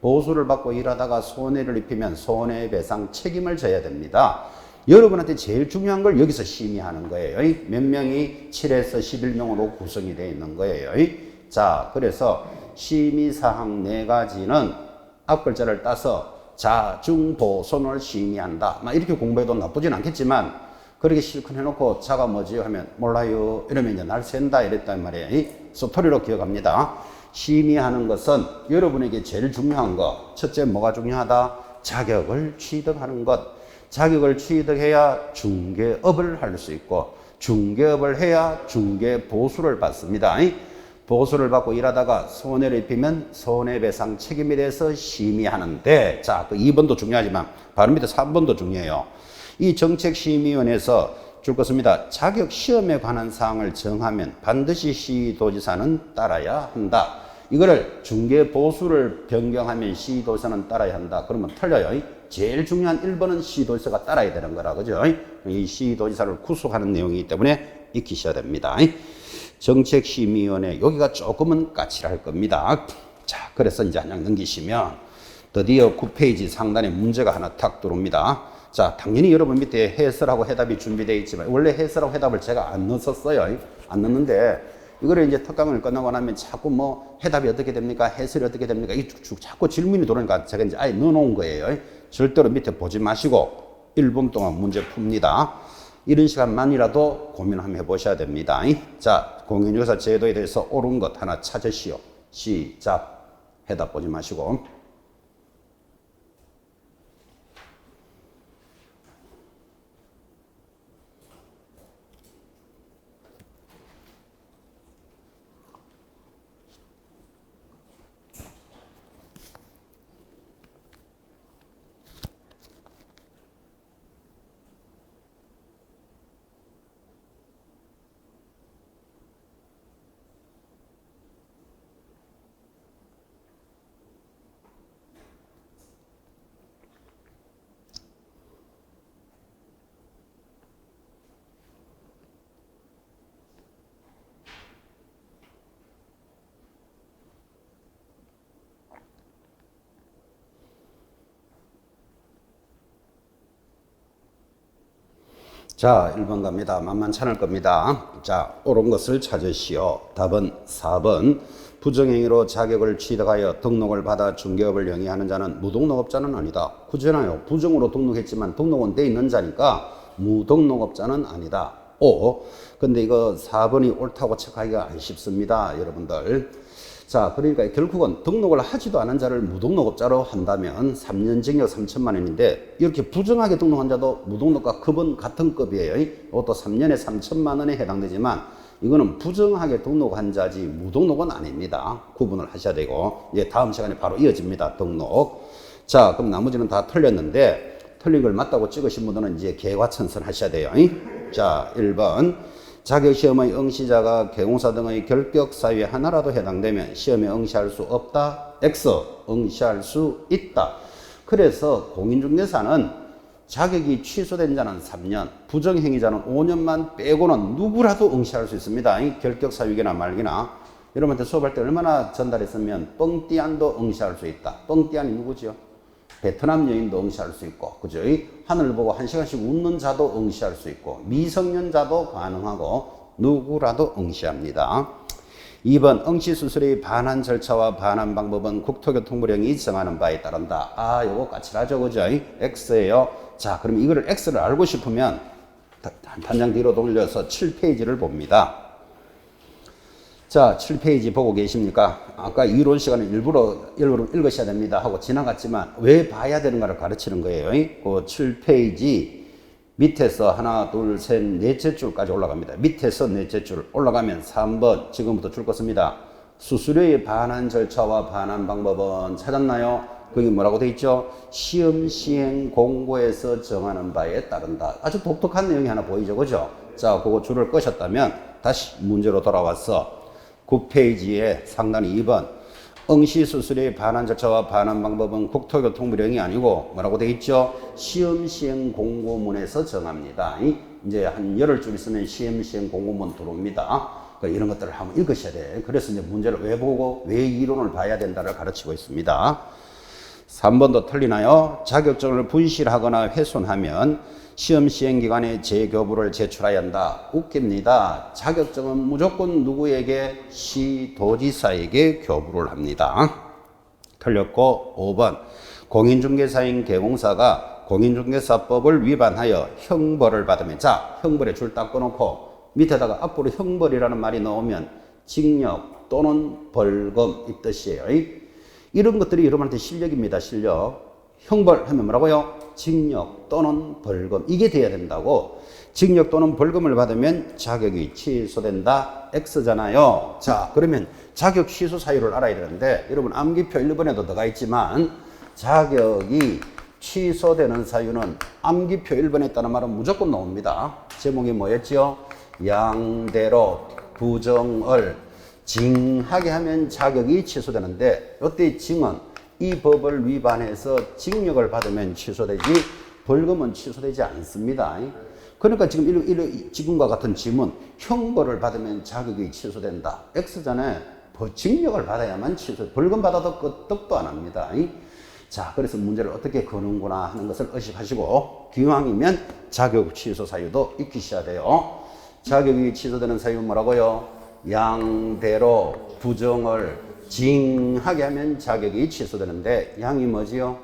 보수를 받고 일하다가 손해를 입히면 손해배상 책임을 져야 됩니다. 여러분한테 제일 중요한 걸 여기서 심의하는 거예요. 몇 명이 7에서 11명으로 구성이 되어 있는 거예요. 자, 그래서 심의사항 4가지는 앞글자를 따서 자, 중, 보, 손을 심의한다. 막 이렇게 공부해도 나쁘진 않겠지만, 그렇게 실컷 해놓고 자가 뭐지요 하면 몰라요 이러면 이제 날 샌다 이랬단 말이에요. 스토리로 기억합니다. 심의하는 것은 여러분에게 제일 중요한 것. 첫째 뭐가 중요하다? 자격을 취득하는 것. 자격을 취득해야 중개업을 할 수 있고, 중개업을 해야 중개보수를 받습니다. 보수를 받고 일하다가 손해를 입히면 손해배상 책임에 대해서 심의하는데, 자, 그 2번도 중요하지만 바로 밑에 3번도 중요해요. 이 정책심의위원회에서 줄 것입니다. 자격 시험에 관한 사항을 정하면 반드시 시도지사는 따라야 한다. 이거를 중개 보수를 변경하면 시도지사는 따라야 한다. 그러면 틀려요. 제일 중요한 1번은 시도지사가 따라야 되는 거라, 그죠? 이 시도지사를 구속하는 내용이기 때문에 익히셔야 됩니다. 정책심의위원회, 여기가 조금은 까칠할 겁니다. 자, 그래서 이제 한장 넘기시면 드디어 9페이지 상단에 문제가 하나 탁 들어옵니다. 자, 당연히 여러분 밑에 해설하고 해답이 준비되어 있지만 원래 해설하고 해답을 제가 안 넣었어요. 안 넣었는데 이거를 이제 특강을 끝나고 나면 자꾸 뭐 해답이 어떻게 됩니까? 해설이 어떻게 됩니까? 이 자꾸 질문이 들어오니까 제가 이제 아예 넣어놓은 거예요. 절대로 밑에 보지 마시고 1분 동안 문제 풉니다. 이런 시간만이라도 고민 한번 해보셔야 됩니다. 자, 공인중개사 제도에 대해서 옳은 것 하나 찾으시오. 시작. 해답 보지 마시고. 자, 1번 갑니다. 만만찮을 겁니다. 자, 옳은 것을 찾으시오. 답은 4번. 부정행위로 자격을 취득하여 등록을 받아 중개업을 영위하는 자는 무등록업자는 아니다. 그잖아요. 부정으로 등록했지만 등록은 돼 있는 자니까 무등록업자는 아니다. 오. 근데 이거 4번이 옳다고 체크하기가 안 쉽습니다. 여러분들. 자, 그러니까 결국은 등록을 하지도 않은 자를 무등록업자로 한다면 3년 징역 3천만 원인데 이렇게 부정하게 등록한 자도 무등록과 급은 같은 급이에요. 이것도 3년에 3천만 원에 해당되지만 이거는 부정하게 등록한 자지 무등록은 아닙니다. 구분을 하셔야 되고 이제 다음 시간에 바로 이어집니다. 등록. 자, 그럼 나머지는 다 틀렸는데 틀린 걸 맞다고 찍으신 분들은 이제 개과천선 하셔야 돼요. 자, 1번. 자격시험의 응시자가 개공사 등의 결격 사유에 하나라도 해당되면 시험에 응시할 수 없다. X. 응시할 수 있다. 그래서 공인중개사는 자격이 취소된 자는 3년, 부정행위자는 5년만 빼고는 누구라도 응시할 수 있습니다. 이 결격 사유이나 말기나. 여러분한테 수업할 때 얼마나 전달했으면 뻥띠안도 응시할 수 있다. 뻥띠안이 누구죠? 베트남 여인도 응시할 수 있고, 그죠? 하늘을 보고 1시간씩 웃는 자도 응시할 수 있고, 미성년자도 가능하고, 누구라도 응시합니다. 2번, 응시수술의 반환 절차와 반환 방법은 국토교통부령이 정하는 바에 따른다. 아, 요거 까칠하죠, 그죠? X예요. 자, 그럼 이거를 X를 알고 싶으면, 한 장 뒤로 돌려서 7페이지를 봅니다. 자, 7페이지 보고 계십니까? 아까 이론 시간에 일부러 읽으셔야 됩니다 하고 지나갔지만 왜 봐야 되는가를 가르치는 거예요. 그 7페이지 밑에서 하나, 둘, 셋, 넷째 줄까지 올라갑니다. 밑에서 넷째 줄 올라가면 3번 지금부터 줄 것입니다. 수수료의 반환 절차와 반환 방법은 찾았나요? 거기 뭐라고 돼 있죠? 시험 시행 공고에서 정하는 바에 따른다. 아주 독특한 내용이 하나 보이죠, 그죠? 자, 그거 줄을 끄셨다면 다시 문제로 돌아와서 9페이지에 상단이 2번 응시수수료의 반환 절차와 반환 방법은 국토교통부령이 아니고 뭐라고 돼 있죠? 시험시행 공고문에서 정합니다. 이제 한 열흘 줄 있으면 시험시행 공고문 들어옵니다. 이런 것들을 한번 읽으셔야 돼. 그래서 이제 문제를 왜 보고 왜 이론을 봐야 된다를 가르치고 있습니다. 3번도 틀리나요? 자격증을 분실하거나 훼손하면 시험 시행 기간에 재교부를 제출해야 한다. 웃깁니다. 자격증은 무조건 누구에게? 시도지사에게 교부를 합니다. 틀렸고 5번 공인중개사인 개공사가 공인중개사법을 위반하여 형벌을 받으면, 자, 형벌에 줄 딱 꺼놓고 밑에다가 앞으로 형벌이라는 말이 나오면 징역 또는 벌금 이 뜻이에요. 이런 것들이 여러분한테 실력입니다. 실력. 형벌 하면 뭐라고요? 징역 또는 벌금. 이게 돼야 된다고. 징역 또는 벌금을 받으면 자격이 취소된다. X잖아요. 자, 그러면 자격 취소 사유를 알아야 되는데 여러분 암기표 1번에도 들어가 있지만 자격이 취소되는 사유는 암기표 1번에 있다는 말은 무조건 나옵니다. 제목이 뭐였죠? 양대로 부정을 징하게 하면 자격이 취소되는데 이때 징은 이 법을 위반해서 징역을 받으면 취소되지 벌금은 취소되지 않습니다. 그러니까 지금 지금과 같은 지문 형벌을 받으면 자격이 취소된다. X잖아요. 징역을 받아야만 취소, 벌금 받아도 끄떡도 안 합니다. 자, 그래서 문제를 어떻게 거는구나 하는 것을 의식하시고 기왕이면 자격 취소 사유도 익히셔야 돼요. 자격이 취소되는 사유는 뭐라고요? 양대로 부정을 징하게 하면 자격이 취소되는데 양이 뭐지요?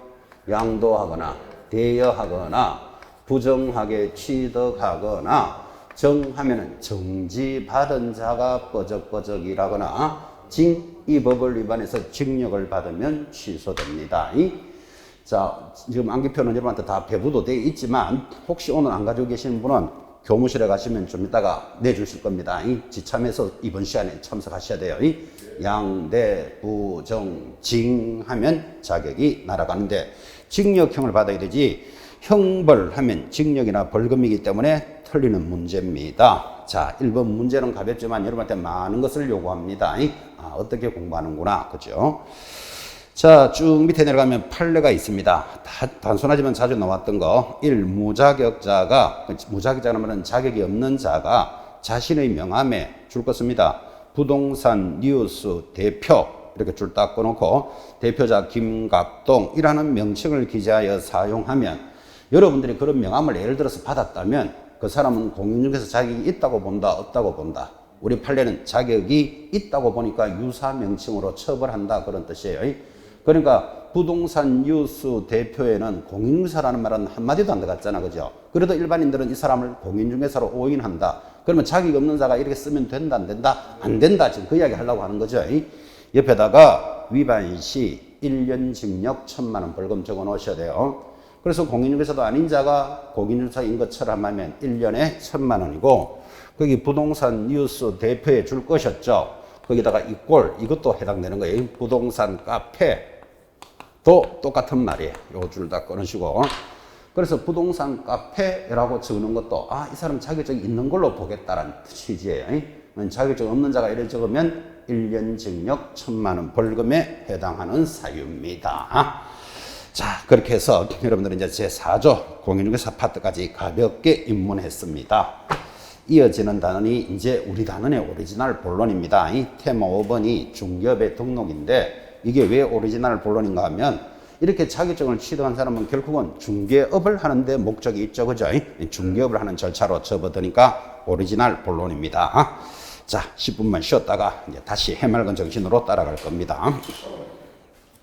양도하거나 대여하거나 부정하게 취득하거나 정하면은 정지받은 자가 뻐적뻐적이라거나 이 법을 위반해서 징역을 받으면 취소됩니다. 자, 지금 암기표는 여러분한테 다 배부도 되어 있지만 혹시 오늘 안 가지고 계시는 분은 교무실에 가시면 좀 이따가 내주실 겁니다. 지참해서 이번 시간에 참석하셔야 돼요. 양대 부정 징하면 자격이 날아가는데 징역형을 받아야 되지 형벌하면 징역이나 벌금이기 때문에 틀리는 문제입니다. 자, 1번 문제는 가볍지만 여러분한테 많은 것을 요구합니다. 어떻게 공부하는구나. 그죠? 자, 쭉 밑에 내려가면 판례가 있습니다. 단순하지만 자주 나왔던 거. 1. 무자격자가, 무자격자는 자격이 없는 자가 자신의 명함에 줄 것입니다. 부동산 뉴스 대표 이렇게 줄 딱 꺼놓고 대표자 김갑동이라는 명칭을 기재하여 사용하면 여러분들이 그런 명함을 예를 들어서 받았다면 그 사람은 공인중개사 자격이 있다고 본다, 없다고 본다. 우리 판례는 자격이 있다고 보니까 유사 명칭으로 처벌한다 그런 뜻이에요. 그러니까 부동산 뉴스 대표에는 공인중개사라는 말은 한마디도 안 들어갔잖아, 그죠? 그래도 일반인들은 이 사람을 공인중개사로 오인한다. 그러면 자격이 없는 자가 이렇게 쓰면 된다, 안 된다? 안 된다. 지금 그 이야기 하려고 하는 거죠. 옆에다가 위반 시 1년 징역 1,000만 원 벌금 적어 놓으셔야 돼요. 그래서 공인중개사도 아닌 자가 공인중개사인 것처럼 하면 1년에 1,000만 원이고 거기 부동산 뉴스 대표에 줄 것이었죠. 거기다가 이것도 해당되는 거예요. 부동산 카페도 똑같은 말이에요. 요 줄 다 끊으시고. 그래서 부동산 카페라고 적는 것도 이 사람 자격증이 있는 걸로 보겠다라는 취지예요. 자격증 없는 자가 이래 적으면 1년 징역 1,000만 원 벌금에 해당하는 사유입니다. 자, 그렇게 해서 여러분들은 이제 제4조 공인중개사 파트까지 가볍게 입문했습니다. 이어지는 단원이 이제 우리 단원의 오리지널 본론입니다. 이 테마 5번이 중개업의 등록인데 이게 왜 오리지널 본론인가 하면 이렇게 자격증을 취득한 사람은 결국은 중개업을 하는데 목적이 있죠. 그죠? 중개업을 하는 절차로 접어드니까 오리지널 본론입니다. 자, 10분만 쉬었다가 이제 다시 해맑은 정신으로 따라갈 겁니다.